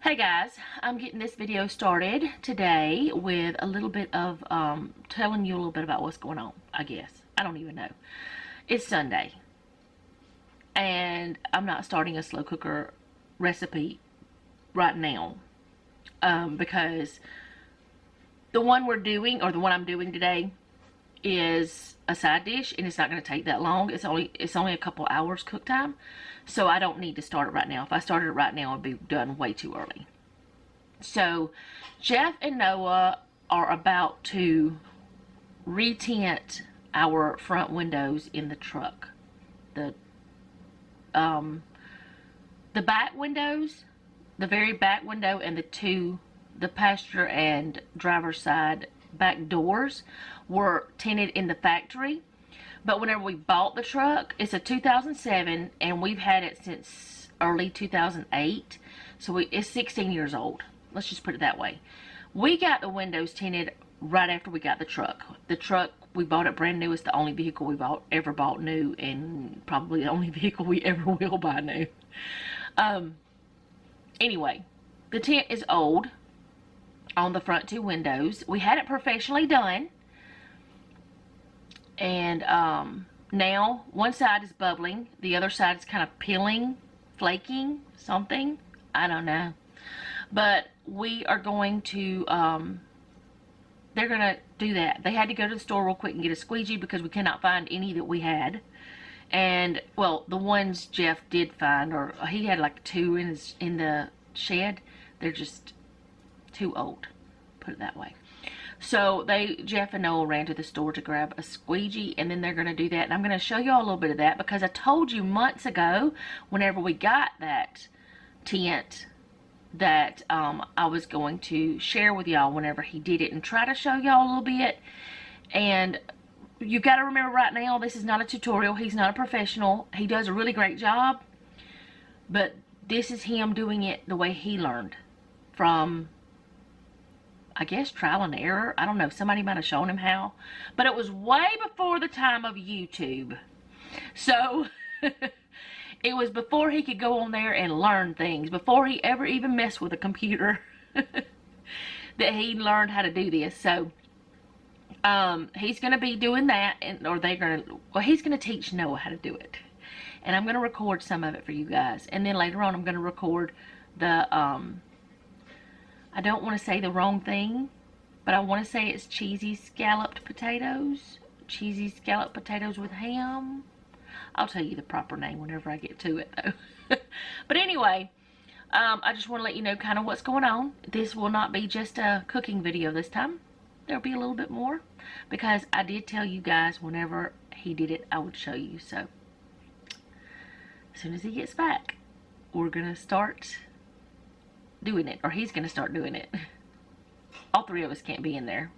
Hey guys, I'm getting this video started today with a little bit of telling you a little bit about what's going on, I guess. I don't even know. It's Sunday and I'm not starting a slow cooker recipe right now because the one we're doing, or the one I'm doing today, is a side dish and it's not going to take that long. It's only a couple hours cook time, so I don't need to start it right now. If I started it right now, it'd be done way too early. So Jeff and Noah are about to retint our front windows in the truck. The back windows, the very back window, and the passenger and driver's side back doors were tinted in the factory, but whenever we bought the truck, it's a 2007 and we've had it since early 2008, so it's 16 years old. Let's just put it that way. We got the windows tinted right after we got the truck. The truck, we bought it brand new. It's the only vehicle we've ever bought new, and probably the only vehicle we ever will buy new. Anyway, the tint is old on the front two windows. We had it professionally done, and now one side is bubbling, the other side is kind of peeling, flaking, something, I don't know. But we are going to they're gonna do that. They had to go to the store real quick and get a squeegee because we cannot find any that we had. And well, the ones Jeff did find, or he had like two in the shed, they're just too old, put it that way. So Jeff and Noah ran to the store to grab a squeegee, and then they're going to do that. And I'm going to show y'all a little bit of that because I told you months ago, whenever we got that tint, that I was going to share with y'all whenever he did it and try to show y'all a little bit. And you got to remember right now, this is not a tutorial. He's not a professional. He does a really great job, but this is him doing it the way he learned from, I guess, trial and error. I don't know. Somebody might have shown him how. But it was way before the time of YouTube. So, it was before he could go on there and learn things. Before he ever even messed with a computer. That he learned how to do this. So, he's going to be doing that. He's going to teach Noah how to do it. And I'm going to record some of it for you guys. And then later on, I'm going to record the, I don't want to say the wrong thing, but I want to say it's cheesy scalloped potatoes. Cheesy scalloped potatoes with ham. I'll tell you the proper name whenever I get to it, though. But anyway, I just want to let you know kind of what's going on. This will not be just a cooking video this time. There'll be a little bit more, because I did tell you guys whenever he did it, I would show you. So, as soon as he gets back, we're going to start doing it, or he's gonna start doing it. All three of us can't be in there.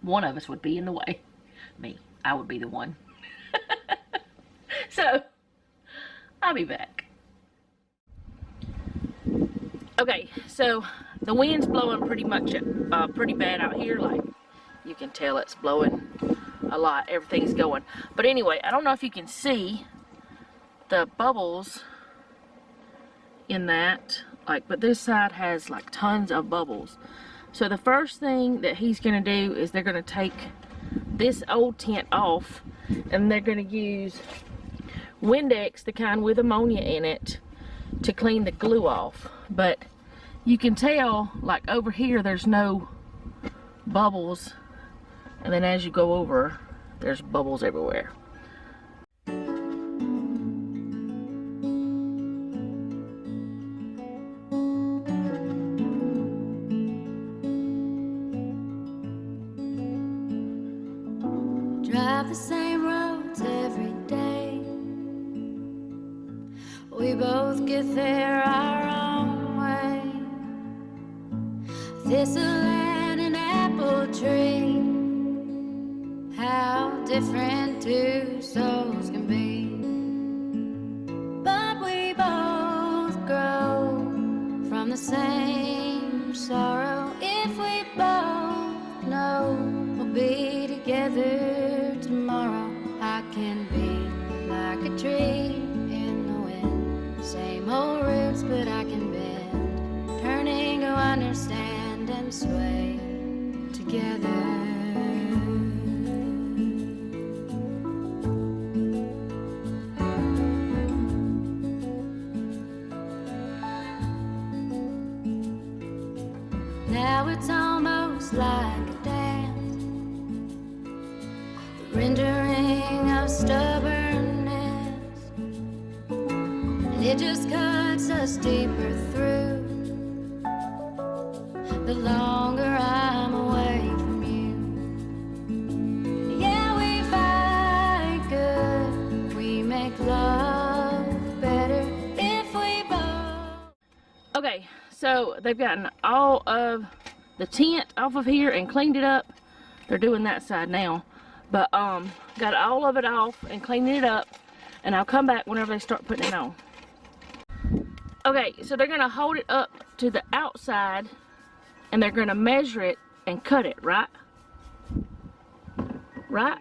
One of us would be in the way. Me. I would be the one. So, I'll be back. Okay, so the wind's blowing pretty bad out here. Like, you can tell it's blowing a lot. Everything's going. But anyway, I don't know if you can see the bubbles in that. But this side has like tons of bubbles. So the first thing that he's gonna do is they're gonna take this old tint off, and they're gonna use Windex, the kind with ammonia in it, to clean the glue off. But you can tell, like over here, there's no bubbles, and then as you go over, there's bubbles everywhere. Drive the same roads every day. We both get there our own way. Thistle and an apple tree. How different two souls can be. But we both grow from the same sorrow. If we both know we'll be together tomorrow, I can be like a tree in the wind. Same old roots, but I can bend, turn it stand and sway together. Now it's almost like a dance, the rendering of stubbornness, and it just cuts us deeper through the longer I'm away from you. Yeah, we fight good, we make love better if we both. Okay, so they've gotten all of the tent off of here and cleaned it up. They're doing that side now, but got all of it off and cleaning it up, and I'll come back whenever they start putting it on. Okay, so they're gonna hold it up to the outside and they're gonna measure it and cut it, right? Right?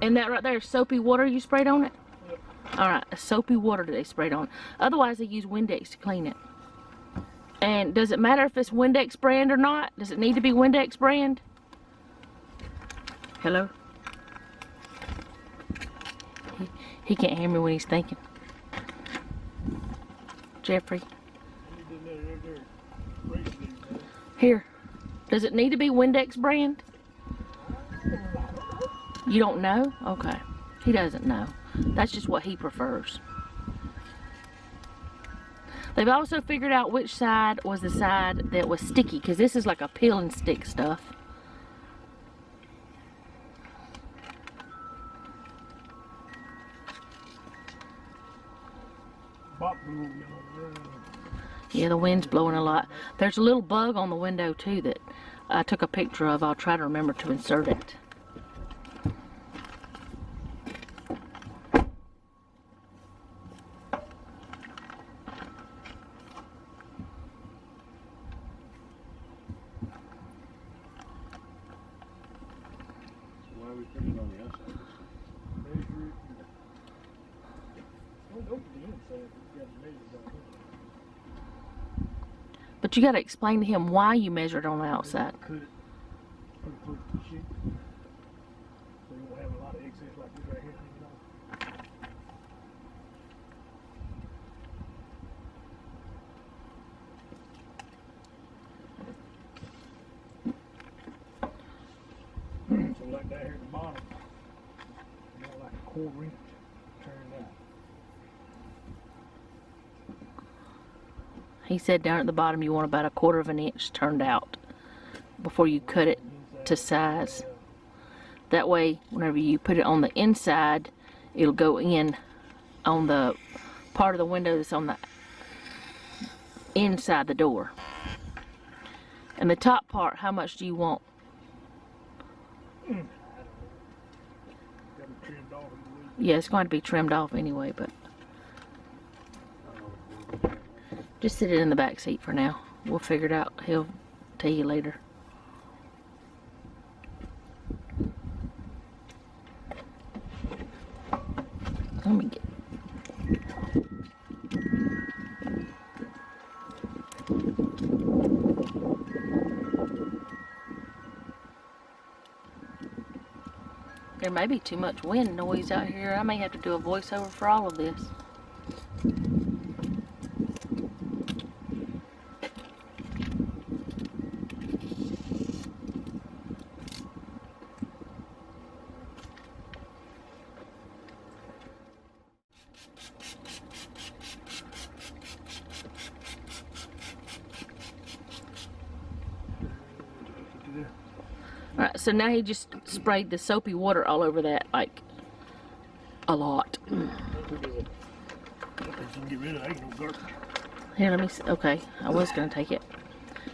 And that right there is soapy water you sprayed on it? Yep. Alright, a soapy water that they sprayed on it. Otherwise they use Windex to clean it. And does it matter if it's Windex brand or not? Does it need to be Windex brand? Hello? He can't hear me when he's thinking. Jeffrey. Here. Does it need to be Windex brand? You don't know? Okay. He doesn't know. That's just what he prefers. They've also figured out which side was the side that was sticky, because this is like a peel and stick stuff. Yeah, the wind's blowing a lot. There's a little bug on the window too that I took a picture of. I'll try to remember to insert it. But you got to explain to him why you measured on the outside. Cut it pretty close to the sheet, so you won't have a lot of excess like this right here. So like that here at the bottom, you know, like a quarter inch turned out. He said down at the bottom you want about a quarter of an inch turned out before you cut it to size. That way, whenever you put it on the inside, it'll go in on the part of the window that's on the inside the door. And the top part, how much do you want? Yeah, it's going to be trimmed off anyway, but just sit it in the back seat for now. We'll figure it out. He'll tell you later. Let me get. There may be too much wind noise out here. I may have to do a voiceover for all of this. Alright, so now he just sprayed the soapy water all over that, like, a lot. Here, let me see. Okay, I was going to take it.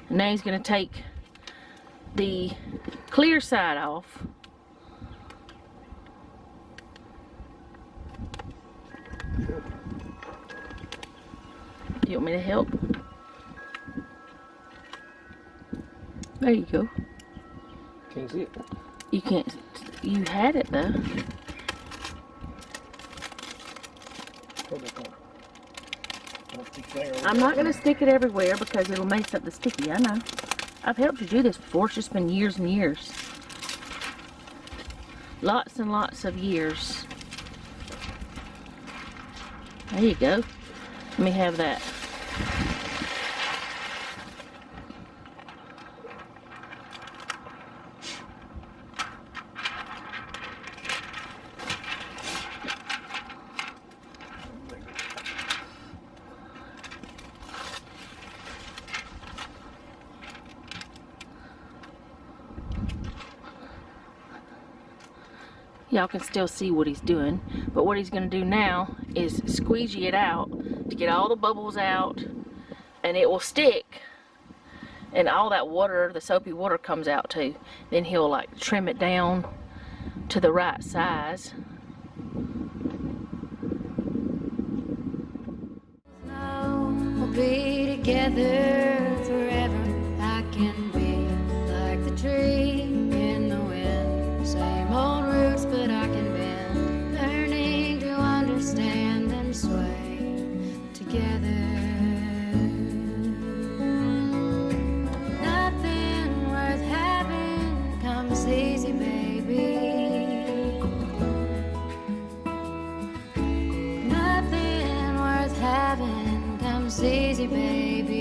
And now he's going to take the clear side off. Do you want me to help? There you go. Can't see it. You can't. You had it though. I'm not gonna stick it everywhere because it'll mess up the sticky. I know. I've helped you do this before. It's just been years and years. Lots and lots of years. There you go. Let me have that. Y'all can still see what he's doing, but what he's going to do now is squeegee it out to get all the bubbles out, and it will stick, and all that water, the soapy water, comes out too. Then he'll like trim it down to the right size. We'll be together forever. I can be like the tree in the wind, same old roots, but I can bend, learning to understand and sway together. Nothing worth having comes easy, baby. Nothing worth having comes easy, baby.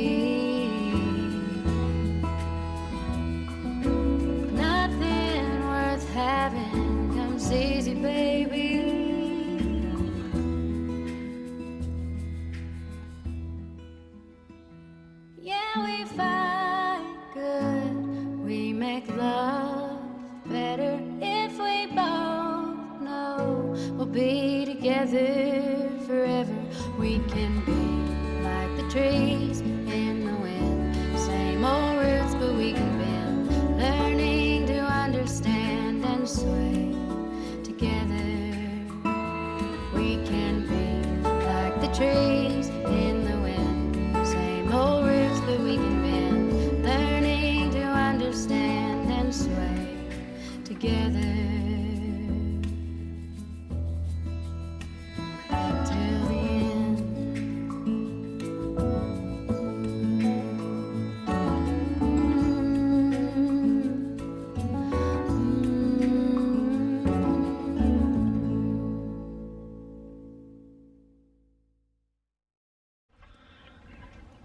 Nothing worth having comes easy, baby. Yeah, we fight good, we make love better if we both know we'll be together forever. We can be like the trees in the wind, same old roots, but we can bend, learning to understand and sway together. We can be like the trees in the wind, same old roots, but we can bend, learning to understand and sway together. Till the end.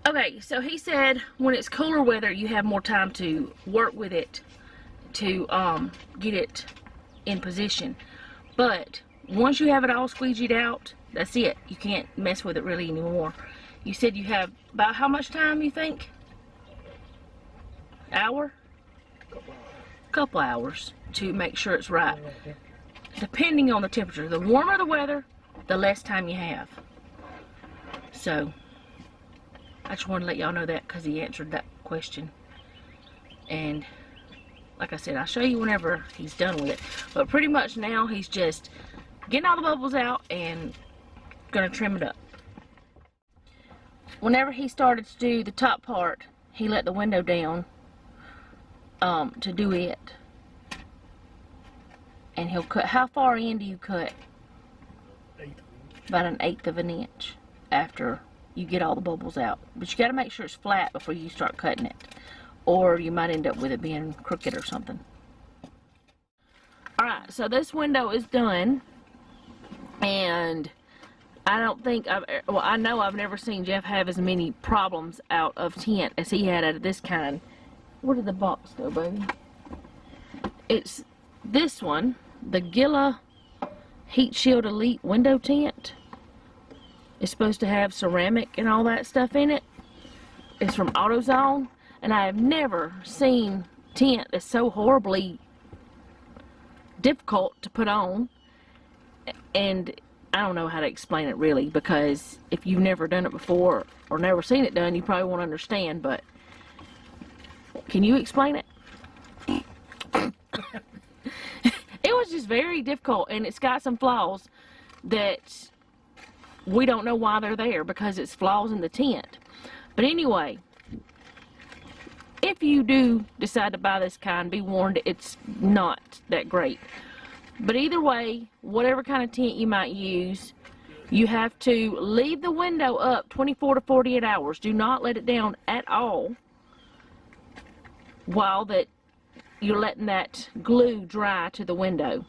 Okay, so he said when it's cooler weather, you have more time to work with it to get it in position. But once you have it all squeegeed out, that's it. You can't mess with it really anymore. You said you have about how much time, you think? Hour? Couple hours to make sure it's right. Depending on the temperature. The warmer the weather, the less time you have. So I just wanted to let y'all know that because he answered that question. And like I said, I'll show you whenever he's done with it. But pretty much now he's just getting all the bubbles out and gonna trim it up. Whenever he started to do the top part, he let the window down to do it. And he'll cut, how far in do you cut? About 1/8 of an inch after you get all the bubbles out. But you gotta make sure it's flat before you start cutting it, or you might end up with it being crooked or something. Alright, so this window is done, and I don't think I know I've never seen Jeff have as many problems out of tint as he had out of this kind. Where did the box go, baby? It's this one, the Gila Heat Shield Elite Window Tint. It's supposed to have ceramic and all that stuff in it. It's from AutoZone, and I have never seen tint that's so horribly difficult to put on. And I don't know how to explain it really, because if you've never done it before or never seen it done, you probably won't understand. But can you explain it? It was just very difficult, and it's got some flaws that we don't know why they're there, because it's flaws in the tint. But anyway, if you do decide to buy this kind, be warned, it's not that great. But either way, whatever kind of tint you might use, you have to leave the window up 24 to 48 hours. Do not let it down at all. while that you're letting that glue dry to the window.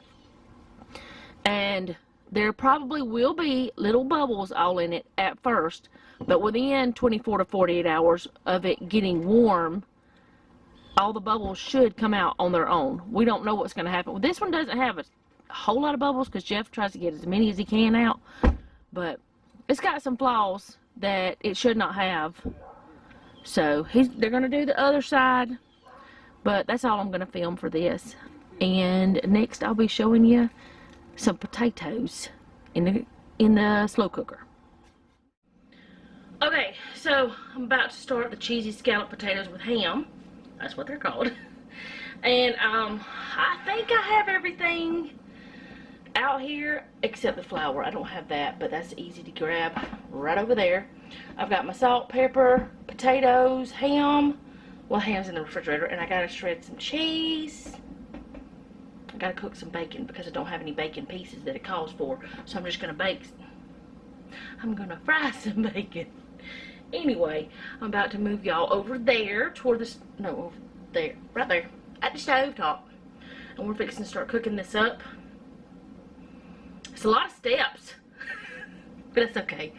And there probably will be little bubbles all in it at first, but within 24 to 48 hours of it getting warm, all the bubbles should come out on their own. We don't know what's going to happen. Well, this one doesn't have a whole lot of bubbles because Jeff tries to get as many as he can out, but it's got some flaws that it should not have. So they're going to do the other side, but that's all I'm going to film for this. And next I'll be showing you some potatoes in the slow cooker. Okay, so I'm about to start the cheesy scalloped potatoes with ham. That's what they're called. And I think I have everything out here except the flour. I don't have that, but that's easy to grab right over there. I've got my salt, pepper, potatoes, ham. Well, ham's in the refrigerator, and I gotta shred some cheese. I gotta cook some bacon because I don't have any bacon pieces that it calls for, so I'm just gonna fry some bacon. Anyway, I'm about to move y'all over there toward the, no, over there, right there, at the stove top. And we're fixing to start cooking this up. It's a lot of steps, but it's okay.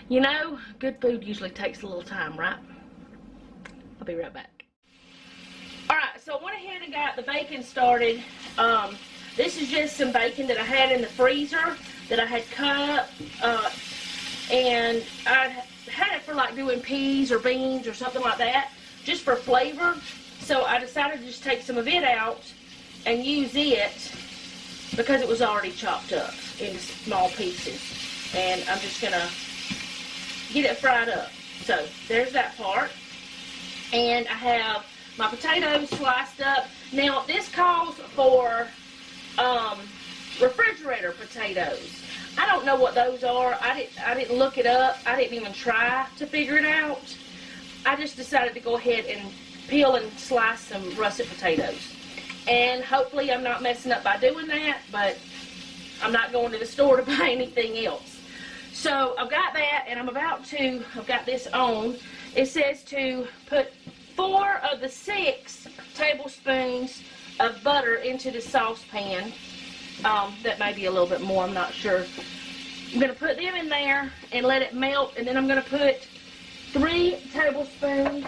You know, good food usually takes a little time, right? I'll be right back. Alright, so I went ahead and got the bacon started. This is just some bacon that I had in the freezer that I had cut up. And I had it for like doing peas or beans or something like that, just for flavor. So I decided to just take some of it out and use it because it was already chopped up into small pieces. And I'm just gonna get it fried up. So there's that part. And I have my potatoes sliced up. Now this calls for refrigerator potatoes. I don't know what those are. I didn't look it up. I didn't even try to figure it out. I just decided to go ahead and peel and slice some russet potatoes. And hopefully I'm not messing up by doing that, but I'm not going to the store to buy anything else. So I've got that, and I've got this on. It says to put 4 of the 6 tablespoons of butter into the saucepan. That may be a little bit more, I'm not sure. I'm going to put them in there and let it melt, and then I'm going to put 3 tablespoons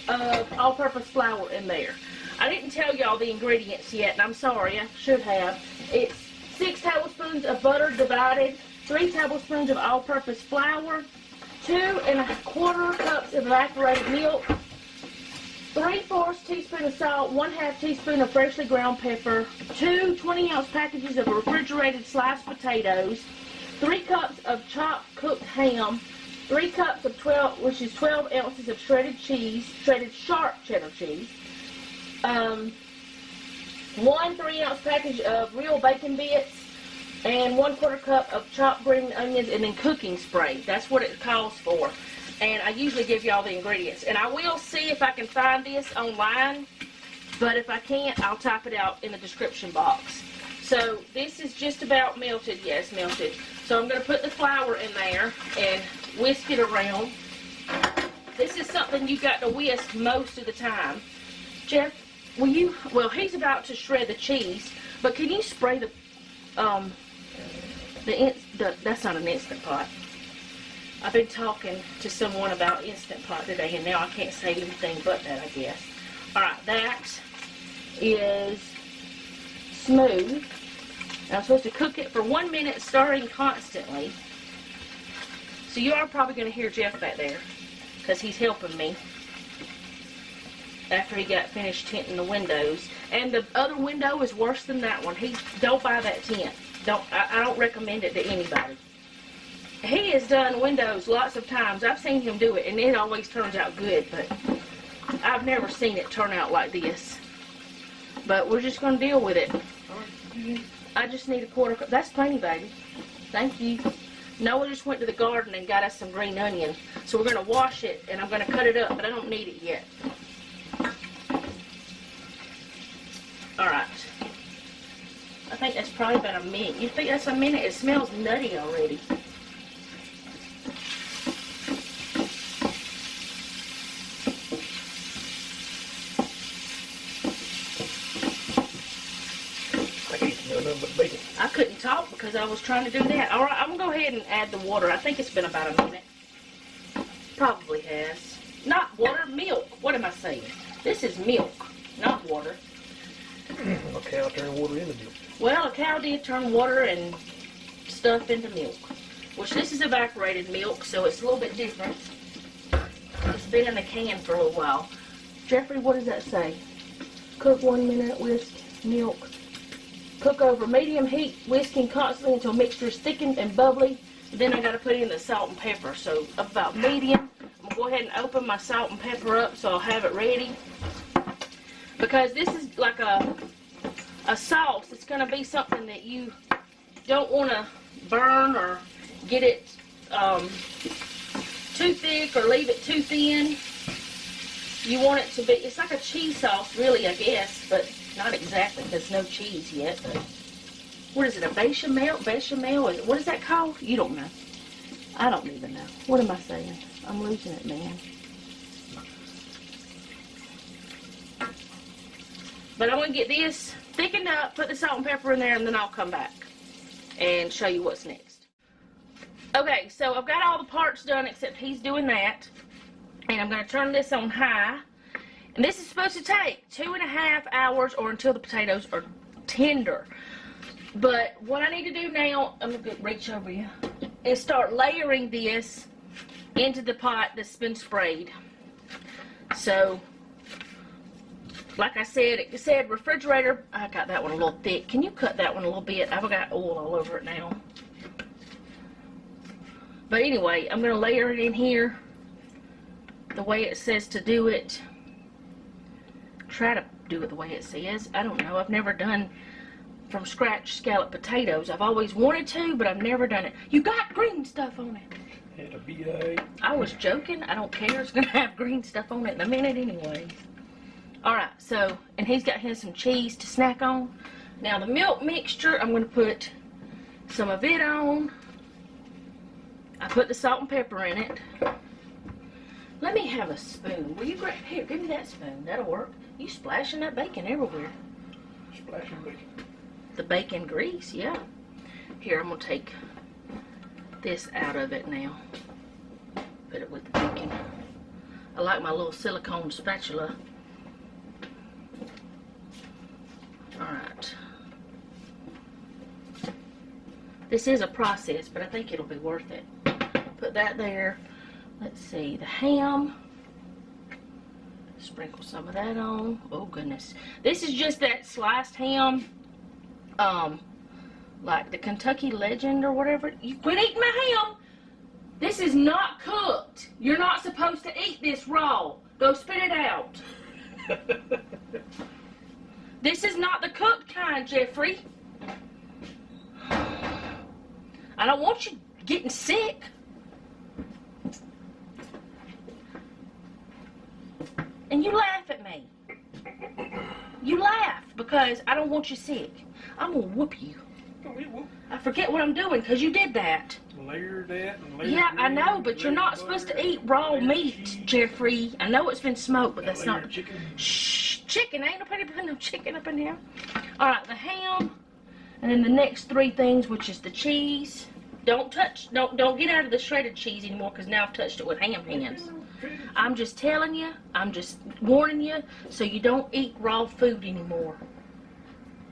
of all-purpose flour in there. I didn't tell y'all the ingredients yet, and I'm sorry, I should have. It's 6 tablespoons of butter divided, 3 tablespoons of all-purpose flour, 2 1/4 cups of evaporated milk, 3/4 teaspoon of salt, 1/2 teaspoon of freshly ground pepper, 2 20-ounce packages of refrigerated sliced potatoes, 3 cups of chopped cooked ham, 3 cups of 12 ounces of shredded cheese, shredded sharp cheddar cheese, 1 3-ounce package of real bacon bits, and 1/4 cup of chopped green onions, and then cooking spray. That's what it calls for. And I usually give y'all the ingredients. And I will see if I can find this online, but if I can't, I'll type it out in the description box. So this is just about melted. Yes, melted. So I'm going to put the flour in there and whisk it around. This is something you got to whisk most of the time. Jeff, will you, well, he's about to shred the cheese, but can you spray that's not an Instant Pot. I've been talking to someone about Instant Pot today, and now I can't say anything but that, I guess. Alright, that is smooth. And I'm supposed to cook it for 1 minute, stirring constantly. So you are probably going to hear Jeff back there, because he's helping me after he got finished tinting the windows. And the other window is worse than that one. Don't buy that tint. I don't recommend it to anybody. He has done windows lots of times. I've seen him do it, and it always turns out good, but I've never seen it turn out like this. But we're just going to deal with it. I just need a 1/4 cup. That's plenty, baby. Thank you. Noah just went to the garden and got us some green onion. So we're going to wash it, and I'm going to cut it up, but I don't need it yet. Alright. I think that's probably about a minute. You think that's a minute? It smells nutty already. because I was trying to do that. All right, I'm going to go ahead and add the water. I think it's been about a minute. Probably has. Not water, milk. What am I saying? This is milk, not water. A cow turned water into milk. Well, a cow did turn water and stuff into milk. Which this is evaporated milk, so it's a little bit different. It's been in the can for a little while. Jeffrey, what does that say? Cook 1 minute, whisk, milk. Cook over medium heat, whisking constantly until mixture is thickened and bubbly. Then I got to put in the salt and pepper. So about medium. I'm going to go ahead and open my salt and pepper up so I'll have it ready. Because this is like a sauce. It's going to be something that you don't want to burn or get it too thick or leave it too thin. You want it to be, it's like a cheese sauce really, I guess, but not exactly because no cheese yet. But what is it, a bechamel? Bechamel? What is that called? You don't know. I don't even know. What am I saying? I'm losing it, man. But I'm going to get this thickened up, put the salt and pepper in there, and then I'll come back and show you what's next. Okay, so I've got all the parts done except he's doing that. And I'm going to turn this on high. And this is supposed to take 2.5 hours or until the potatoes are tender. But what I need to do now, I'm going to reach over you, is start layering this into the pot that's been sprayed. So, like I said, it said refrigerator. I got that one a little thick. Can you cut that one a little bit? I've got oil all over it now. But anyway, I'm going to layer it in here the way it says to do it. Try to do it the way it says. I don't know. I've never done from scratch scalloped potatoes. I've always wanted to, but I've never done it. You got green stuff on it. Had a BA. I was joking. I don't care. It's going to have green stuff on it in a minute anyway. Alright, so, and he's got him some cheese to snack on. Now the milk mixture, I'm going to put some of it on. I put the salt and pepper in it. Let me have a spoon. Will you grab, here, give me that spoon. That'll work. You splashing that bacon everywhere. Splashing bacon. The bacon grease, yeah. Here, I'm going to take this out of it now. Put it with the bacon. I like my little silicone spatula. Alright. This is a process, but I think it'll be worth it. Put that there. Let's see, the ham. Sprinkle some of that on. Oh goodness. This is just that sliced ham. Like the Kentucky Legend or whatever. You quit eating my ham. This is not cooked. You're not supposed to eat this raw. Go spit it out. This is not the cooked kind, Jeffrey. I don't want you getting sick. And you laugh at me. You laugh because I don't want you sick. I'm going to whoop you. I forget what I'm doing because you did that. Layer that and layer Yeah, I green, know, but you're not supposed to eat raw meat, Jeffrey. I know it's been smoked, but that's not... chicken. Shh, chicken. Ain't nobody putting no chicken up in here. Alright, the ham. And then the next three things, which is the cheese. Don't touch, don't get out of the shredded cheese anymore because now I've touched it with ham hands. I'm just telling you, I'm just warning you so you don't eat raw food anymore.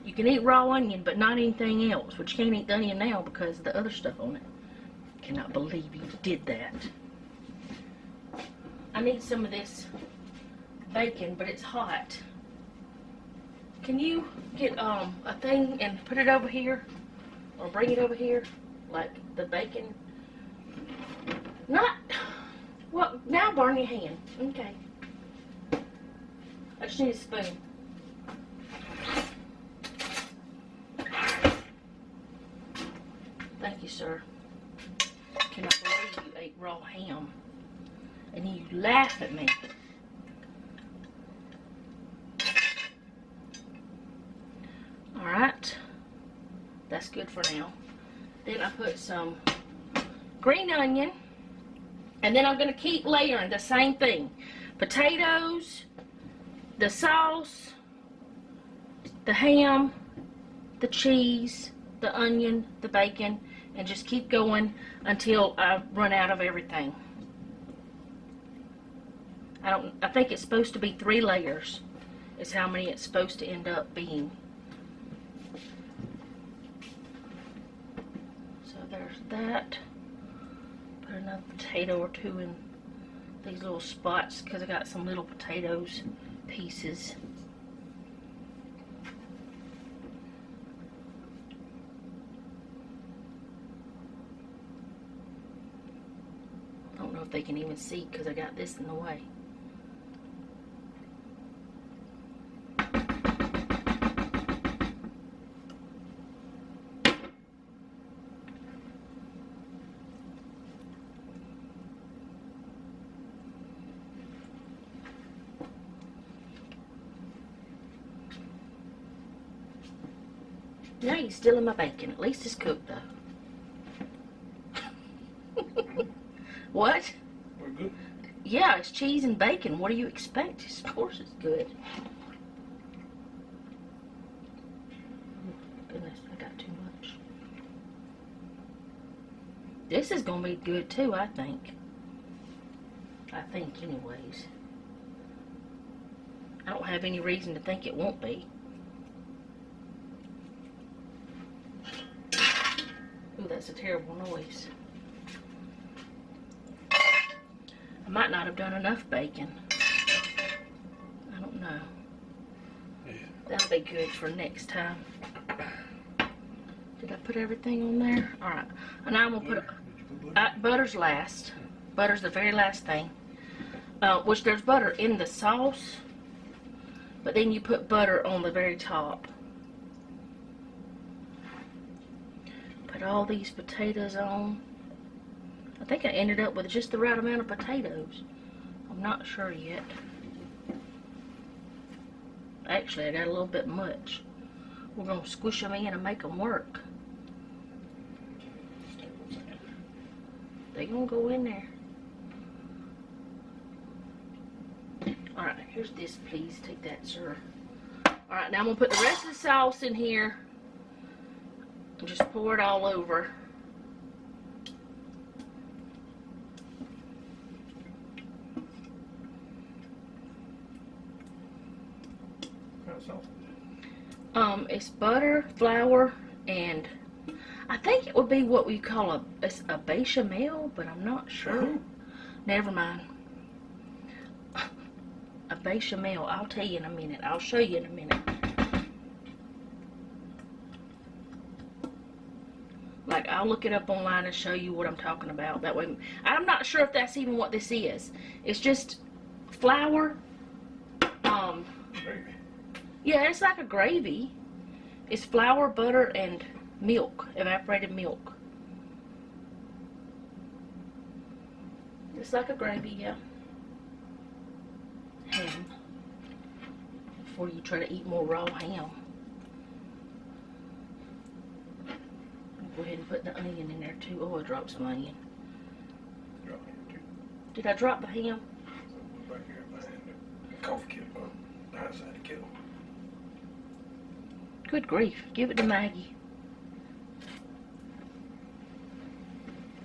You can eat raw onion, but not anything else, but you can't eat the onion now because of the other stuff on it. Cannot believe you did that. I need some of this bacon, but it's hot. Can you get a thing and put it over here? Or bring it over here? Like the bacon? Not... Well, now burn your hand. Okay. I just need a spoon. Thank you, sir. Cannot believe you ate raw ham. And you laugh at me. Alright. That's good for now. Then I put some green onion. And then I'm going to keep layering the same thing. Potatoes, the sauce, the ham, the cheese, the onion, the bacon, and just keep going until I run out of everything. I think it's supposed to be 3 layers is how many it's supposed to end up being. So there's that. Put another potato or 2 in these little spots because I got some little potatoes pieces. I don't know if they can even see because I got this in the way. Now you're stealing my bacon. At least it's cooked, though. What? We're good. Yeah, it's cheese and bacon. What do you expect? Of course it's good. Goodness, I got too much. This is going to be good, too, I think. I think, anyways. I don't have any reason to think it won't be. Ooh, that's a terrible noise. I might not have done enough bacon. I don't know. Yeah. That'll be good for next time. Did I put everything on there? Alright. And now I'm going to put... butter's last. Butter's the very last thing. Which there's butter in the sauce. But then you put butter on the very top. Put all these potatoes on. I think I ended up with just the right amount of potatoes. I'm not sure yet. Actually, I got a little bit much. We're going to squish them in and make them work. They're going to go in there. Alright, here's this, please. Take that, sir. Alright, now I'm going to put the rest of the sauce in here. And just pour it all over. It's butter, flour, and I think it would be what we call a bechamel, but I'm not sure. Never mind. A bechamel. I'll tell you in a minute. I'll show you in a minute. Like, I'll look it up online and show you what I'm talking about. That way, I'm not sure if that's even what this is. It's just flour. Gravy. Yeah, it's like a gravy. It's flour, butter, and milk. Evaporated milk. It's like a gravy, yeah. Ham. Before you try to eat more raw ham. Go ahead and put the onion in there too. Oh, I dropped some onion. Drop it too. Did I drop the ham? Back here behind the coffee kettle, behind side the kettle. Good grief. Give it to Maggie.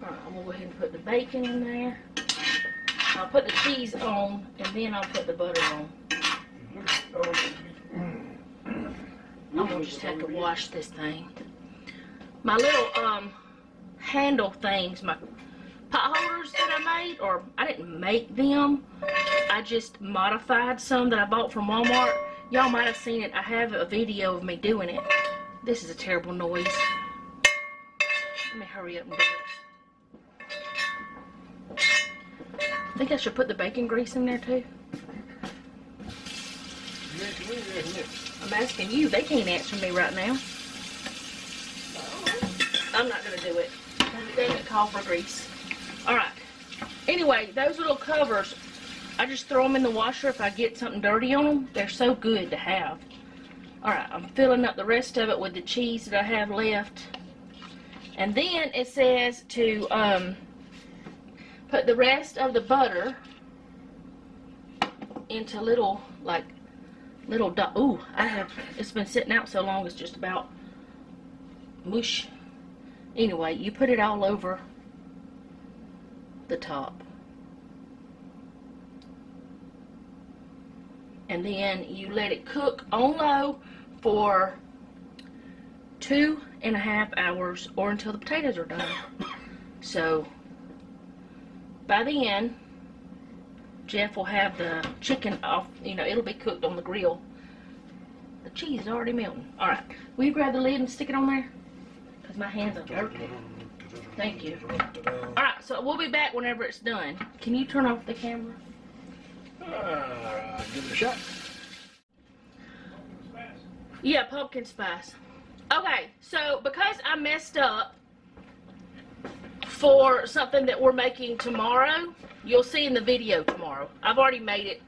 Alright, I'm going to go ahead and put the bacon in there. I'll put the cheese on, and then I'll put the butter on. I'm going to just have to wash this thing. My little handle things, my pot holders that I made, or I didn't make them. I just modified some that I bought from Walmart. Y'all might have seen it. I have a video of me doing it. This is a terrible noise. Let me hurry up and do it. I think I should put the bacon grease in there too. I'm asking you. They can't answer me right now. I'm not going to do it. They didn't call for grease. Alright. Anyway, those little covers, I just throw them in the washer if I get something dirty on them. They're so good to have. Alright, I'm filling up the rest of it with the cheese that I have left. And then it says to put the rest of the butter into little, ooh, it's been sitting out so long it's just about mush. Anyway, you put it all over the top. And then you let it cook on low for 2.5 hours or until the potatoes are done. So by the end, Jeff will have the chicken off, you know, it'll be cooked on the grill. The cheese is already melting. Alright, will you grab the lid and stick it on there? Because my hands are dirty. Thank you. Alright, so we'll be back whenever it's done. Can you turn off the camera? Give it a shot. Yeah, pumpkin spice. Okay, so because I messed up for something that we're making tomorrow, you'll see in the video tomorrow. I've already made it,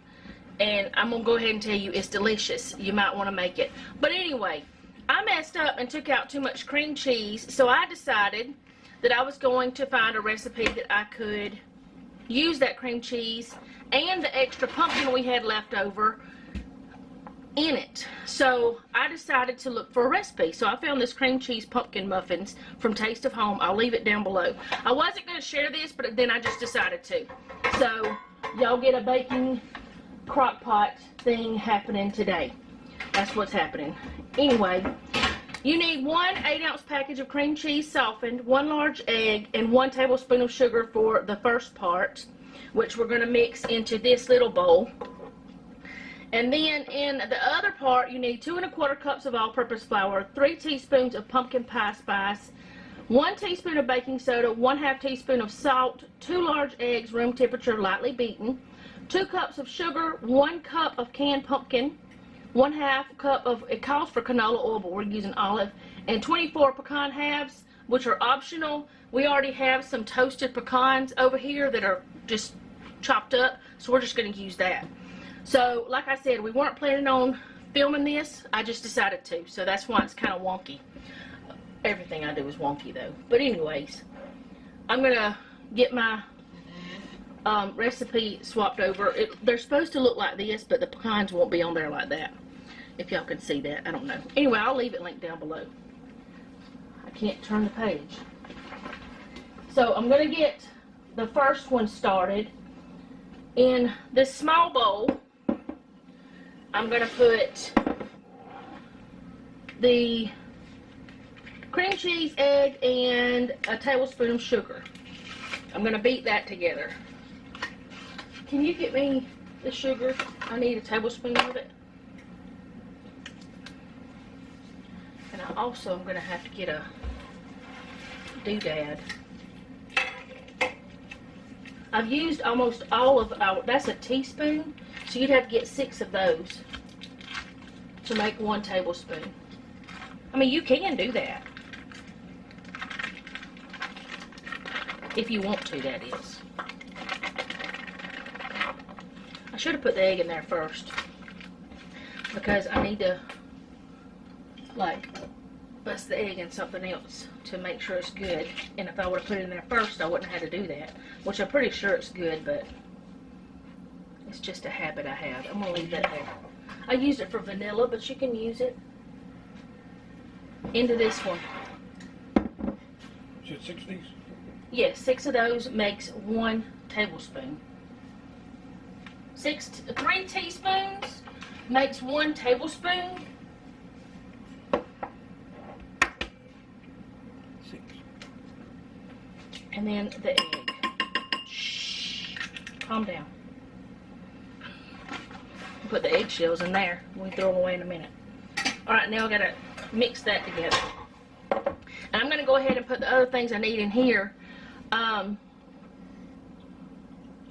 and I'm going to go ahead and tell you it's delicious. You might want to make it. But anyway, I messed up and took out too much cream cheese, so I decided that I was going to find a recipe that I could use that cream cheese and the extra pumpkin we had left over in it. So I decided to look for a recipe. So I found this cream cheese pumpkin muffins from Taste of Home. I'll leave it down below. I wasn't going to share this, but then I just decided to. So y'all get a baking crock pot thing happening today. That's what's happening. Anyway, you need 1 8-ounce package of cream cheese softened, 1 large egg, and 1 tablespoon of sugar for the first part, which we're going to mix into this little bowl. And then in the other part, you need 2 1/4 cups of all-purpose flour, 3 teaspoons of pumpkin pie spice, 1 teaspoon of baking soda, 1/2 teaspoon of salt, 2 large eggs, room temperature, lightly beaten, 2 cups of sugar, 1 cup of canned pumpkin, 1/2 cup of, it calls for canola oil, but we're using olive, and 24 pecan halves, which are optional. We already have some toasted pecans over here that are just chopped up, so we're just going to use that. So, like I said, we weren't planning on filming this. I just decided to, so that's why it's kind of wonky. Everything I do is wonky, though. But anyways, I'm going to get my recipe swapped over. They're supposed to look like this, but the pecans won't be on there like that. If y'all can see that, I don't know. Anyway, I'll leave it linked down below. I can't turn the page. So, I'm going to get the first one started. In this small bowl, I'm going to put the cream cheese, egg, and a tablespoon of sugar. I'm going to beat that together. Can you get me the sugar? I need a tablespoon of it. And I also am going to have to get a doodad. I've used almost all of our, that's a teaspoon, so you'd have to get 6 of those to make 1 tablespoon. I mean, you can do that. If you want to, that is. I should have put the egg in there first, because I need to, like, bust the egg in something else to make sure it's good. And if I would have put it in there first, I wouldn't have had to do that. Which I'm pretty sure it's good, but it's just a habit I have. I'm going to leave that there. I use it for vanilla, but you can use it into this one. You said 6 of these? Yes, 6 of those makes 1 tablespoon. 3 teaspoons makes 1 tablespoon. 6. And then the egg. Shh. Calm down. Put the eggshells in there. We'll throw them away in a minute. Alright, now I gotta mix that together. And I'm gonna go ahead and put the other things I need in here.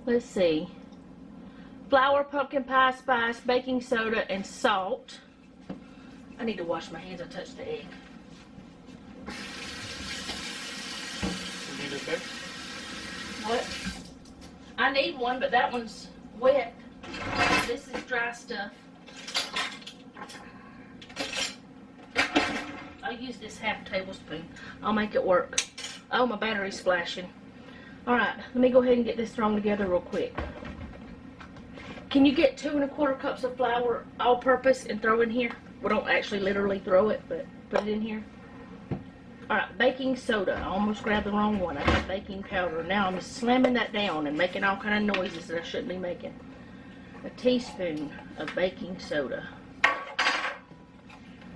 Let's see. Flour, pumpkin pie spice, baking soda, and salt. I need to wash my hands. I touched the egg. You need this back? What? I need one, but that one's wet. This is dry stuff. I'll use this 1/2 tablespoon. I'll make it work. Oh, my battery's flashing. Alright, let me go ahead and get this thrown together real quick. Can you get 2 1/4 cups of flour all-purpose and throw in here? We don't actually literally throw it, but put it in here. Alright, baking soda. I almost grabbed the wrong one. I got baking powder. Now I'm slamming that down and making all kind of noises that I shouldn't be making. A teaspoon of baking soda.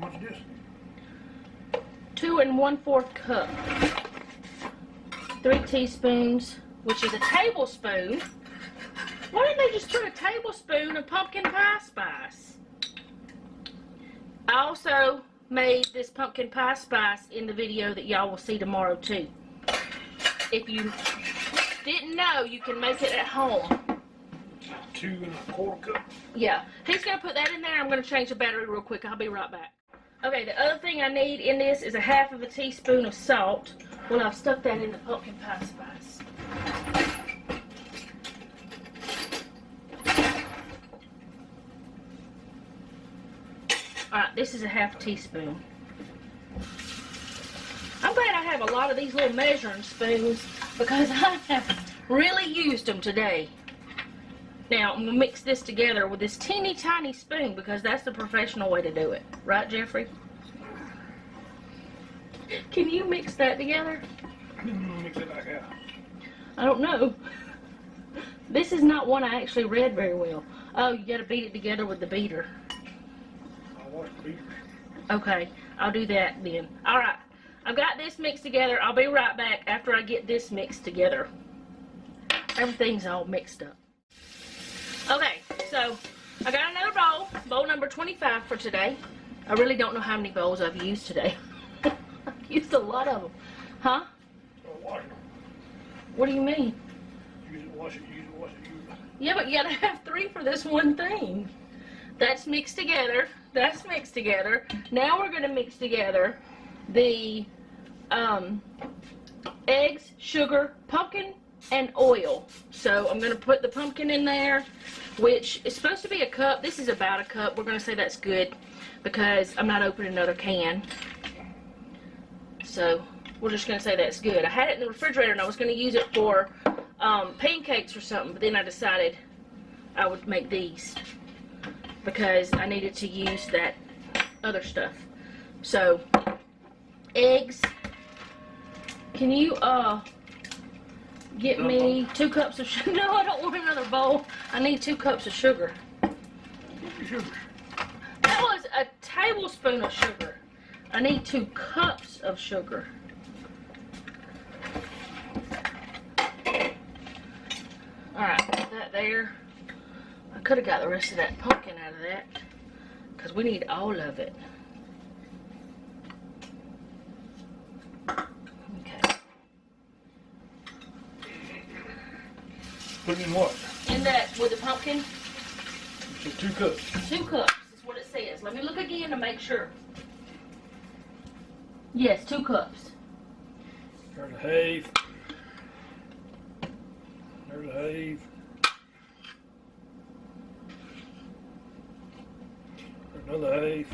What's this? 2 1/4 cup. 3 teaspoons, which is a tablespoon. Why didn't they just put a tablespoon of pumpkin pie spice? I also made this pumpkin pie spice in the video that y'all will see tomorrow too. If you didn't know, you can make it at home. 2 1/4 cup. Yeah, he's gonna put that in there. I'm gonna change the battery real quick. I'll be right back. Okay, the other thing I need in this is a 1/2 teaspoon of salt. Well, I've stuck that in the pumpkin pie spice. Alright, this is a 1/2 teaspoon. I'm glad I have a lot of these little measuring spoons because I have really used them today. Now, I'm going to mix this together with this teeny tiny spoon because that's the professional way to do it. Right, Jeffrey? Can you mix that together? Mix it like that. I don't know. This is not one I actually read very well. Oh, you got to beat it together with the beater. I'll wash the beater. Okay, I'll do that then. Alright, I've got this mixed together. I'll be right back after I get this mixed together. Everything's all mixed up. Okay, so I got another bowl number 25 for today. I really don't know how many bowls I've used today. I've used a lot of them. Huh? I'll wash it. What do you mean? Use it, wash it, use it, wash it, use it. Yeah, but you gotta have 3 for this one thing. That's mixed together. That's mixed together. Now we're gonna mix together the eggs, sugar, pumpkin, and oil. So I'm going to put the pumpkin in there, which is supposed to be a cup. This is about a cup. We're going to say that's good because I'm not opening another can. So we're just going to say that's good. I had it in the refrigerator and I was going to use it for pancakes or something, but then I decided I would make these because I needed to use that other stuff. So eggs. Can you get me 2 cups of sugar? No, I don't want another bowl. I need 2 cups of sugar. Sugar. That was a tablespoon of sugar. I need 2 cups of sugar. Alright, put that there. I could have got the rest of that pumpkin out of that because we need all of it. Put it in what? In that with the pumpkin. So 2 cups. 2 cups is what it says. Let me look again to make sure. Yes, 2 cups. There's a half. There's a half. There's another half.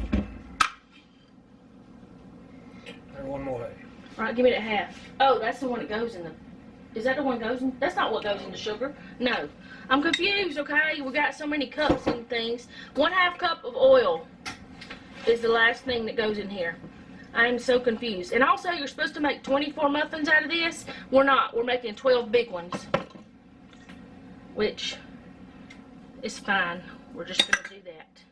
There's one more half. All right, give me that half. Oh, that's the one that goes in the... Is that the one that goes in? That's not what goes in the sugar. No. I'm confused, okay? We got so many cups and things. 1/2 cup of oil is the last thing that goes in here. I am so confused. And also, you're supposed to make 24 muffins out of this. We're not. We're making 12 big ones. Which is fine. We're just going to do that.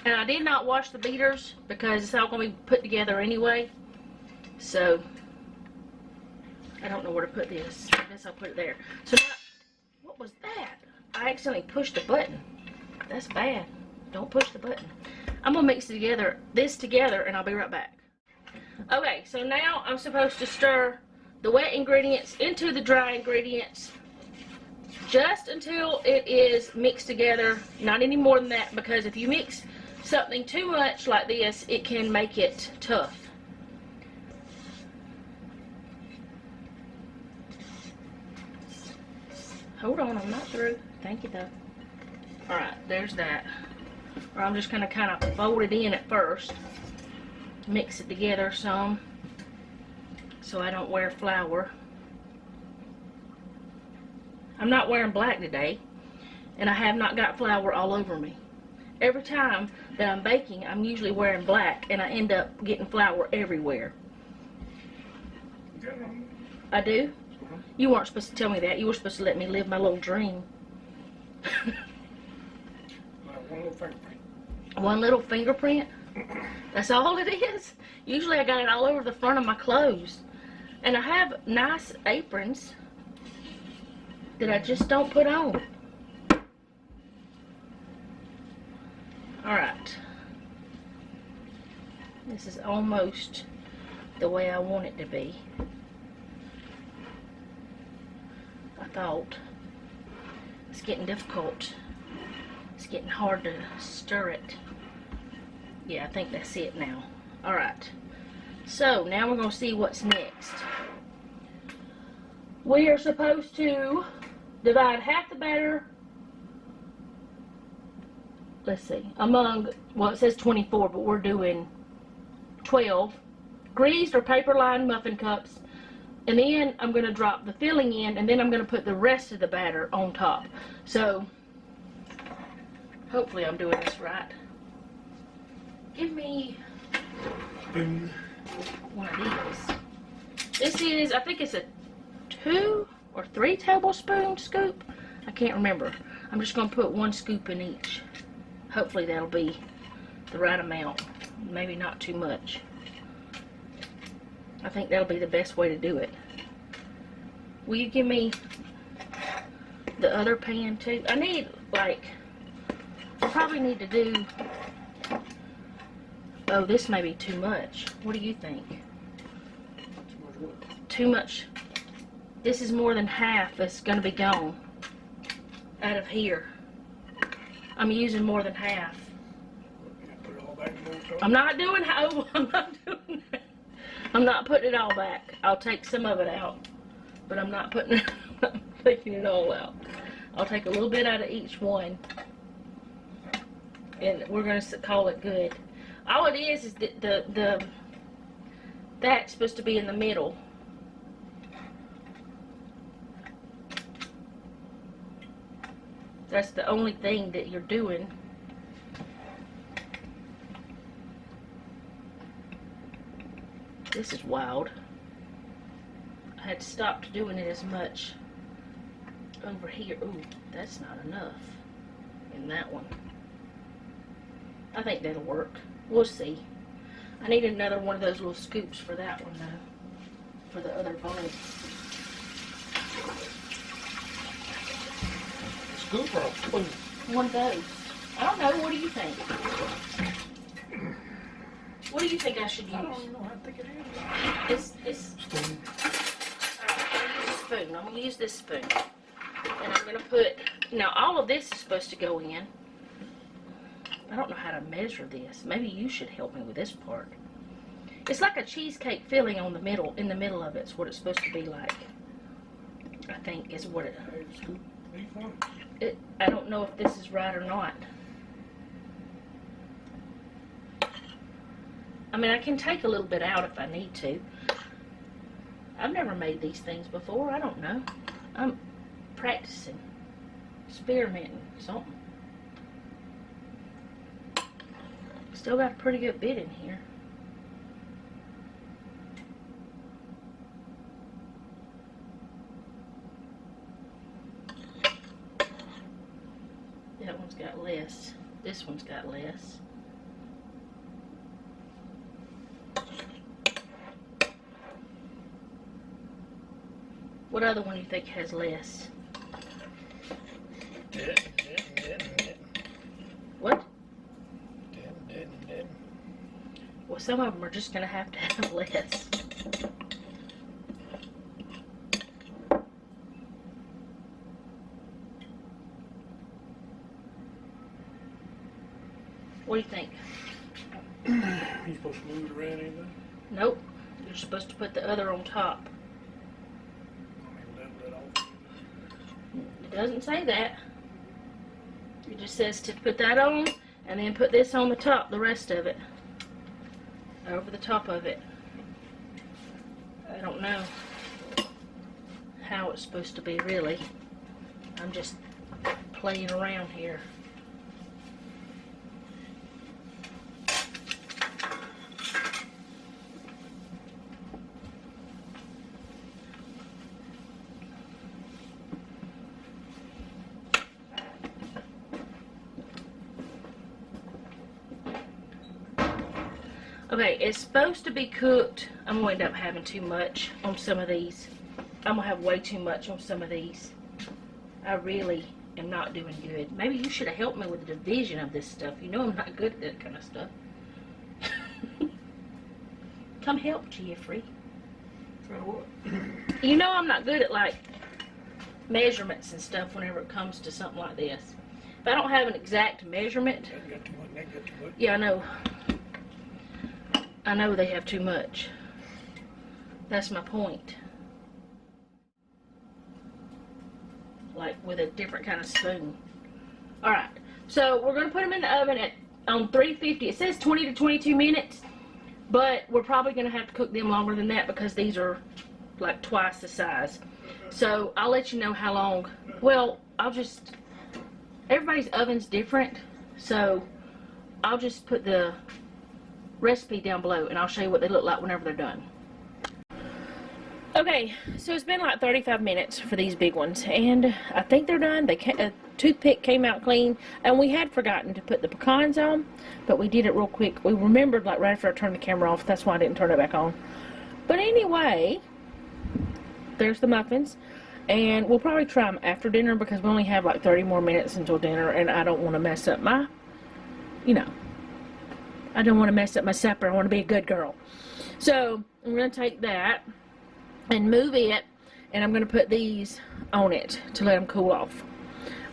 And I did not wash the beaters because it's all going to be put together anyway. So... I don't know where to put this. I guess I'll put it there. So now, what was that? I accidentally pushed the button. That's bad. Don't push the button. I'm gonna mix this together, and I'll be right back. Okay, so now I'm supposed to stir the wet ingredients into the dry ingredients just until it is mixed together. Not any more than that, because if you mix something too much like this, it can make it tough. Hold on, I'm not through. Thank you, though. Alright, there's that. Or I'm just going to kind of fold it in at first. Mix it together some. So I don't wear flour. I'm not wearing black today. And I have not got flour all over me. every time that I'm baking, I'm usually wearing black, and I end up getting flour everywhere. I do? You weren't supposed to tell me that. You were supposed to let me live my little dream. One little fingerprint. One little fingerprint? That's all it is? Usually I got it all over the front of my clothes. And I have nice aprons that I just don't put on. Alright. This is almost the way I want it to be. I thought. It's getting difficult. It's getting hard to stir it. Yeah, I think that's it now. Alright. So, now we're going to see what's next. We are supposed to divide half the batter, let's see, among, well, it says 24, but we're doing 12 greased or paper-lined muffin cups. And then I'm going to drop the filling in, and then I'm going to put the rest of the batter on top. So, hopefully I'm doing this right. Give me one of these. This is, I think it's a 2 or 3 tablespoon scoop. I can't remember. I'm just going to put 1 scoop in each. Hopefully that'll be the right amount. Maybe not too much. I think that'll be the best way to do it. Will you give me the other pan too? I need, like, I probably need to do, oh, this may be too much. What do you think? Too much what? Too much. This is more than half that's going to be gone out of here. I'm using more than half. Put it all back in the I'm not doing, oh, I'm not doing that. I'm not putting it all back. I'll take some of it out, but I'm not putting it, I'm not taking it all out. I'll take a little bit out of each one, and we're going to call it good. All it is that that's supposed to be in the middle. That's the only thing that you're doing. This is wild. I had stopped doing it as much over here. Ooh, that's not enough in that one. I think that'll work. We'll see. I need another one of those little scoops for that one though. For the other bowl. Scoop or a spoon? One of those. I don't know. What do you think? What do you think I should use? I don't even know how thick it is. It's Spoon. I'm going to use this spoon. And I'm going to put, now all of this is supposed to go in. I don't know how to measure this. Maybe you should help me with this part. It's like a cheesecake filling on the middle, in the middle of it. It's what it's supposed to be like. I think is what it, Hey, scoop each one. I don't know if this is right or not. I mean, I can take a little bit out if I need to. I've never made these things before. I don't know. I'm practicing, experimenting, something. Still got a pretty good bit in here. That one's got less. This one's got less. What other one do you think has less? What? Well, some of them are just going to have less. What do you think? You supposed to move it around anything? Nope. You're supposed to put the other on top. It doesn't say that. It just says to put that on and then put this on the top, the rest of it. Over the top of it. I don't know how it's supposed to be really. I'm just playing around here. Okay, it's supposed to be cooked. I'm going to end up having too much on some of these. I'm going to have way too much on some of these. I really am not doing good. Maybe you should have helped me with the division of this stuff. You know I'm not good at that kind of stuff. Come help, Jeffrey. Try what? You know I'm not good at, like, measurements and stuff whenever it comes to something like this. If I don't have an exact measurement... That got too much, that got too much. Yeah, I know. I know they have too much. That's my point. Like with a different kind of spoon. Alright, so we're going to put them in the oven on 350. It says 20 to 22 minutes, but we're probably going to have to cook them longer than that because these are like twice the size. So I'll let you know how long. Well, everybody's oven's different, so I'll just put the recipe down below and I'll show you what they look like whenever they're done. Okay, so it's been like 35 minutes for these big ones, and I think they're done. A toothpick came out clean, and we had forgotten to put the pecans on, but we did it real quick. We remembered like right after I turned the camera off. That's why I didn't turn it back on. But anyway, there's the muffins, and we'll probably try them after dinner because we only have like 30 more minutes until dinner, and I don't want to mess up my, I don't want to mess up my supper. I want to be a good girl. So I'm going to take that and move it, and I'm going to put these on it to let them cool off.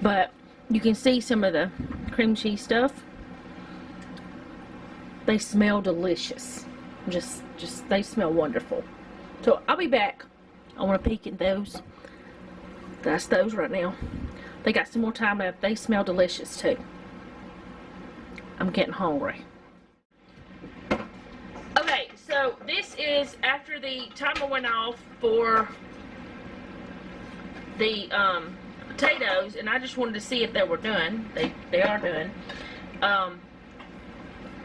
But you can see some of the cream cheese stuff. They smell delicious. Just they smell wonderful. So I'll be back. I want to peek at those. That's those right now. They got some more time left. They smell delicious too. I'm getting hungry. Okay, so this is after the timer went off for the potatoes, and I just wanted to see if they were done. They are done.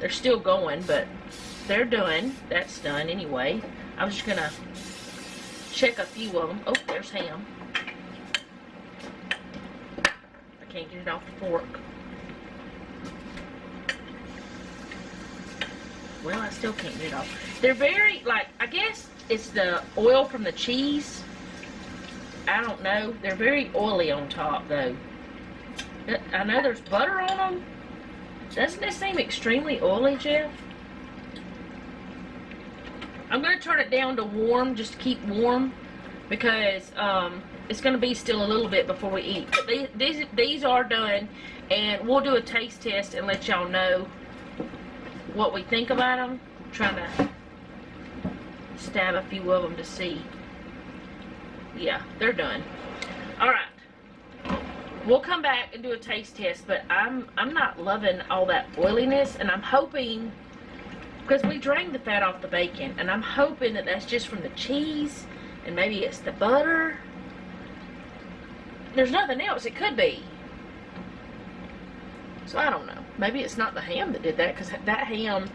They're still going, but they're done. That's done anyway. I was just gonna check a few of them. Oh, there's ham. I can't get it off the fork. Well, I still can't get it off. They're very, like, I guess it's the oil from the cheese. I don't know. They're very oily on top, though. I know there's butter on them. Doesn't this seem extremely oily, Jeff? I'm going to turn it down to warm, just to keep warm, because it's going to be still a little bit before we eat. But these are done, and we'll do a taste test and let y'all know what we think about them. I'm trying to stab a few of them to see. Yeah, they're done. Alright. We'll come back and do a taste test, but I'm not loving all that oiliness, and I'm hoping, because we drained the fat off the bacon, and I'm hoping that that's just from the cheese, and maybe it's the butter. There's nothing else it could be. So I don't know. Maybe it's not the ham that did that, because that ham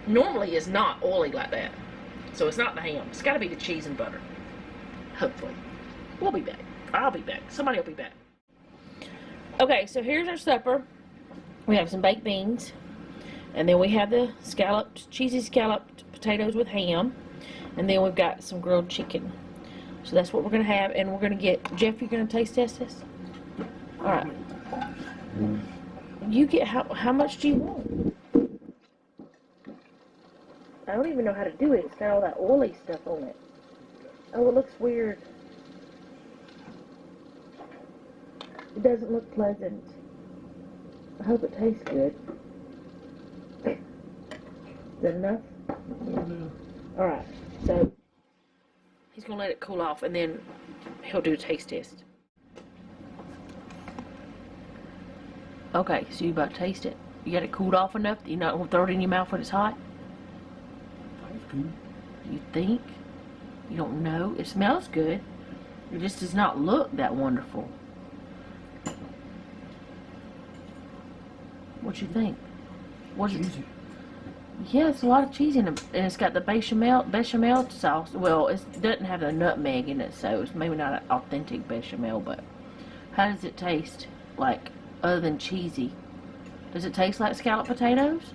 normally is not oily like that. So it's not the ham. It's got to be the cheese and butter. Hopefully. We'll be back. I'll be back. Somebody will be back. Okay, so here's our supper. We have some baked beans. And then we have the cheesy scalloped potatoes with ham. And then we've got some grilled chicken. So that's what we're going to have. And we're going to get... Jeff, you're going to taste test this? Alright. You get... How much do you want? I don't even know how to do it. It's got all that oily stuff on it. Oh, it looks weird. It doesn't look pleasant. I hope it tastes good. Is that enough? Mm-hmm. Alright, so he's going to let it cool off, and then he'll do a taste test. Okay, so you about to taste it. You got it cooled off enough that you're not going to throw it in your mouth when it's hot? That's good. You think? You don't know? It smells good. It just does not look that wonderful. What you think? What's it? Cheesy. Yeah, it's a lot of cheese in it, and it's got the bechamel sauce. Well, it doesn't have the nutmeg in it, so it's maybe not an authentic bechamel, but how does it taste, like, other than cheesy? Does it taste like scalloped potatoes?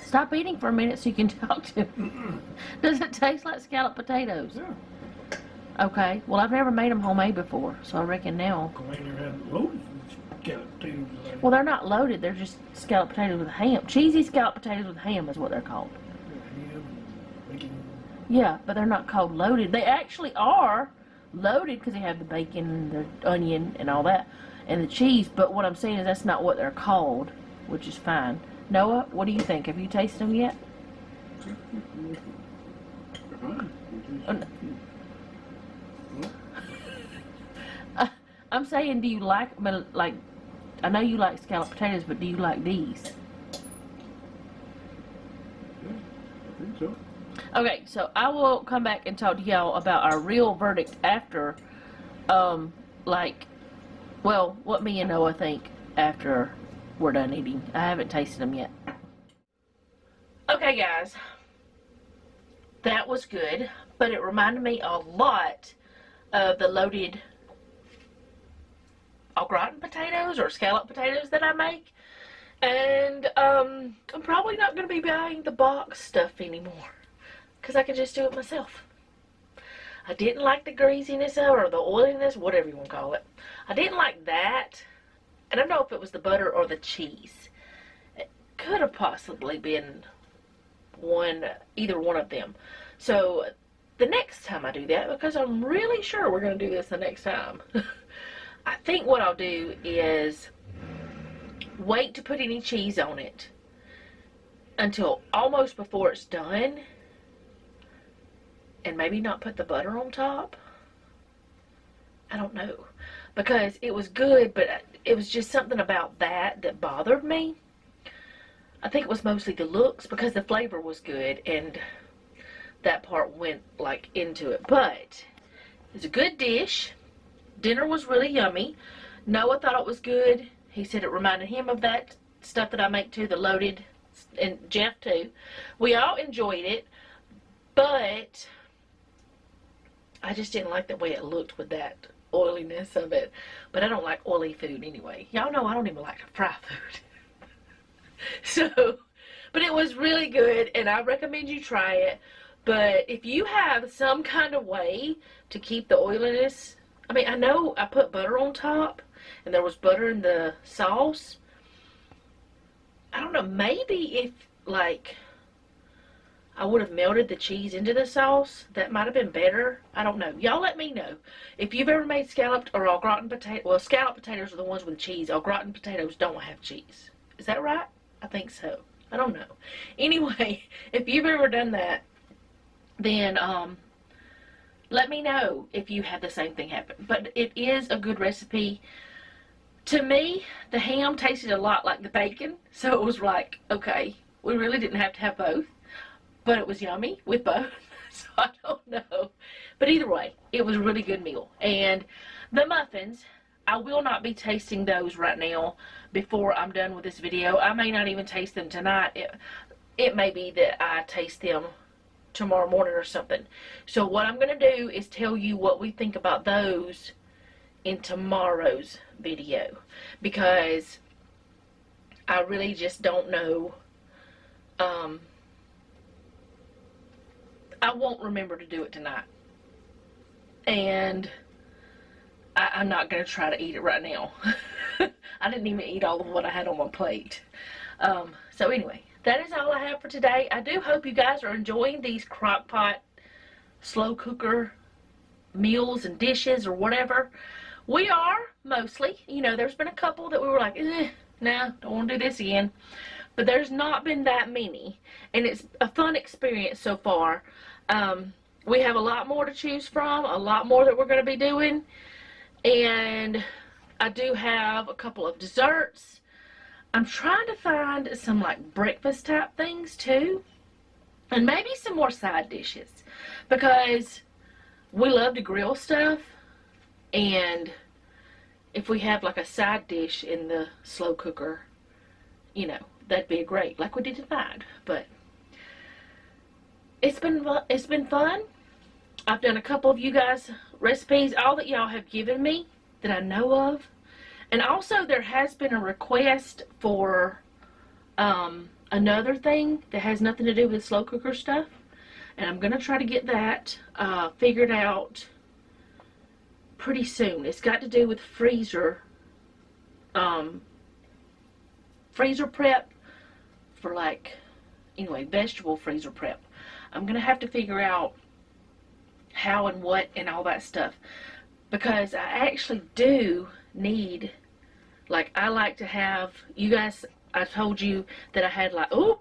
Stop eating for a minute so you can talk to me. Does it taste like scalloped potatoes? Yeah. Okay. Well, I've never made them homemade before, so I reckon now. I ain't never had loaded scalloped potatoes. Well, they're not loaded. They're just scalloped potatoes with ham. Cheesy scalloped potatoes with ham is what they're called. Ham and bacon. Yeah, but they're not called loaded. They actually are loaded because they have the bacon and the onion and all that and the cheese. But what I'm saying is that's not what they're called, which is fine. Noah, what do you think? Have you tasted them yet? I'm saying, do you like, I know you like scalloped potatoes, but do you like these? Yeah, I think so. Okay, so I will come back and talk to y'all about our real verdict after, what me and Noah think after we're done eating. I haven't tasted them yet. Okay, guys, that was good, but it reminded me a lot of the loaded au gratin potatoes or scalloped potatoes that I make. And I'm probably not going to be buying the box stuff anymore because I can just do it myself. I didn't like the greasiness or the oiliness, whatever you want to call it. I didn't like that. I don't know if it was the butter or the cheese. It could have possibly been either one of them. So the next time I do that, because I'm really sure we're going to do this the next time, I think what I'll do is wait to put any cheese on it until almost before it's done, and maybe not put the butter on top. I don't know, because it was good, but it was just something about that bothered me. I think it was mostly the looks, because the flavor was good and that part went like into it. But it's a good dish. Dinner was really yummy. Noah thought it was good. He said it reminded him of that stuff that I make too, the loaded, and Jeff too. We all enjoyed it, but I just didn't like the way it looked with that oiliness of it. But I don't like oily food anyway. Y'all know I don't even like to fry food. So, but it was really good, and I recommend you try it. But if you have some kind of way to keep the oiliness, I mean, I know I put butter on top, and there was butter in the sauce. I don't know, maybe if, like, I would have melted the cheese into the sauce, that might have been better. I don't know. Y'all let me know. If you've ever made scalloped or au gratin potato, well, scalloped potatoes are the ones with cheese. Au gratin potatoes don't have cheese. Is that right? I think so. I don't know. Anyway, if you've ever done that, then let me know if you had the same thing happen. But it is a good recipe. To me, the ham tasted a lot like the bacon, so it was like, okay, we really didn't have to have both, but it was yummy with both. So I don't know, but either way, it was a really good meal. And the muffins, I will not be tasting those right now before I'm done with this video. I may not even taste them tonight. It may be that I taste them tomorrow morning or something. So what I'm going to do is tell you what we think about those in tomorrow's video, because I really just don't know. I won't remember to do it tonight, and I'm not going to try to eat it right now. I didn't even eat all of what I had on my plate. So anyway, that is all I have for today. I do hope you guys are enjoying these crock pot, slow cooker meals and dishes or whatever. We are, mostly. You know, there's been a couple that we were like, nah, don't want to do this again. But there's not been that many. And it's a fun experience so far. We have a lot more to choose from, a lot more that we're going to be doing. And I do have a couple of desserts. I'm trying to find some like breakfast type things too. And maybe some more side dishes. Because we love to grill stuff. And if we have like a side dish in the slow cooker, you know, that'd be great. Like we did tonight. But it's been fun. I've done a couple of you guys' recipes, all that y'all have given me that I know of. And also there has been a request for another thing that has nothing to do with slow cooker stuff, and I'm going to try to get that figured out pretty soon. It's got to do with freezer prep for, like, anyway, vegetable freezer prep. I'm going to have to figure out how and what and all that stuff, because I actually do need, like, I like to have, you guys, I told you that I had, like, oh,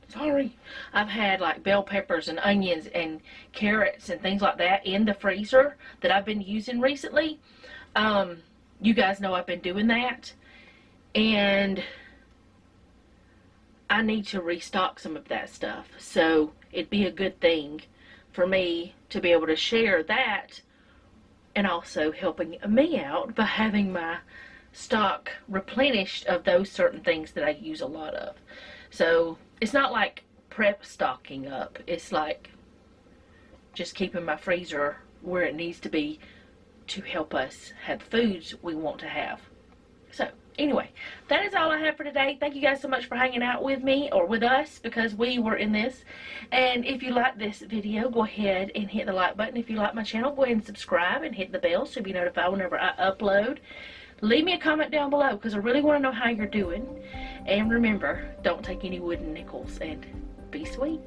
sorry, I've had, like, bell peppers and onions and carrots and things like that in the freezer that I've been using recently. You guys know I've been doing that, and I need to restock some of that stuff. So it'd be a good thing for me to be able to share that, and also helping me out by having my stock replenished of those certain things that I use a lot of. So it's not like prep stocking up. It's like just keeping my freezer where it needs to be to help us have foods we want to have. So anyway, that is all I have for today. Thank you guys so much for hanging out with me, or with us, because we were in this. And if you like this video, go ahead and hit the like button. If you like my channel, go ahead and subscribe and hit the bell so you'll be notified whenever I upload. Leave me a comment down below, because I really want to know how you're doing. And remember, don't take any wooden nickels, and be sweet.